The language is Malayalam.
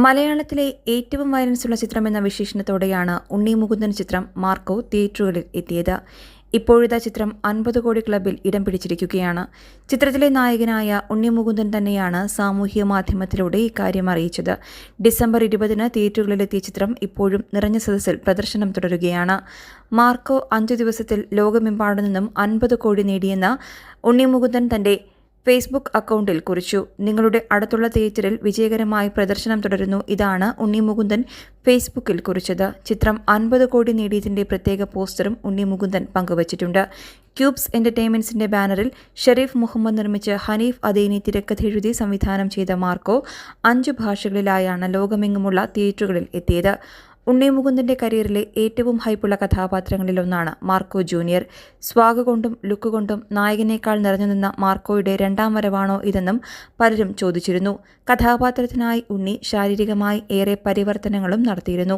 മലയാളത്തിലെ ഏറ്റവും വയലൻസുള്ള ചിത്രമെന്ന വിശേഷണത്തോടെയാണ് ഉണ്ണി മുകുന്ദൻ ചിത്രം മാർക്കോ തിയേറ്ററുകളിൽ എത്തിയത്. ഇപ്പോഴിതാ ചിത്രം 50 കോടി ക്ലബിൽ ഇടം പിടിച്ചിരിക്കുകയാണ്. ചിത്രത്തിലെ നായകനായ ഉണ്ണി മുകുന്ദൻ തന്നെയാണ് സാമൂഹ്യ മാധ്യമത്തിലൂടെ ഇക്കാര്യം അറിയിച്ചത്. ഡിസംബർ 20-ന് തിയേറ്ററുകളിലെത്തിയ ചിത്രം ഇപ്പോഴും നിറഞ്ഞ സദസ്സിൽ പ്രദർശനം തുടരുകയാണ്. മാർക്കോ 5 ദിവസത്തിൽ ലോകമെമ്പാടു നിന്നും 50 കോടി നേടിയെന്ന് ഉണ്ണി മുകുന്ദൻ തന്റെ ഫേസ്ബുക്ക് അക്കൗണ്ടിൽ കുറിച്ചു. നിങ്ങളുടെ അടുത്തുള്ള തിയേറ്ററിൽ വിജയകരമായി പ്രദർശനം തുടരുന്നു. ഇതാണ് ഉണ്ണി മുകുന്ദൻ ഫേസ്ബുക്കിൽ കുറിച്ചത്. ചിത്രം 50 കോടി നേടിയതിന്റെ പ്രത്യേക പോസ്റ്ററും ഉണ്ണി മുകുന്ദൻ പങ്കുവച്ചിട്ടുണ്ട്. ക്യൂബ്സ് എന്റർടൈൻമെന്റ്സിന്റെ ബാനറിൽ ഷെരീഫ് മുഹമ്മദ് നിർമ്മിച്ച് ഹനീഫ് അദേനി തിരക്കഥെഴുതി സംവിധാനം ചെയ്ത മാർക്കോ 5 ഭാഷകളിലായാണ് ലോകമെങ്ങുമുള്ള തിയേറ്ററുകളിൽ എത്തിയത്. ഉണ്ണി മുകുന്ദന്റെ കരിയറിലെ ഏറ്റവും ഹൈപ്പുള്ള കഥാപാത്രങ്ങളിലൊന്നാണ് മാർക്കോ ജൂനിയർ. സ്വാഗ് കൊണ്ടും ലുക്ക് കൊണ്ടും നായകനേക്കാൾ നിറഞ്ഞുനിന്ന മാർക്കോയുടെ 2ാം വരവാണോ ഇതെന്നും പലരും ചോദിച്ചിരുന്നു. കഥാപാത്രത്തിനായി ഉണ്ണി ശാരീരികമായി ഏറെ പരിവർത്തനങ്ങളും നടത്തിയിരുന്നു.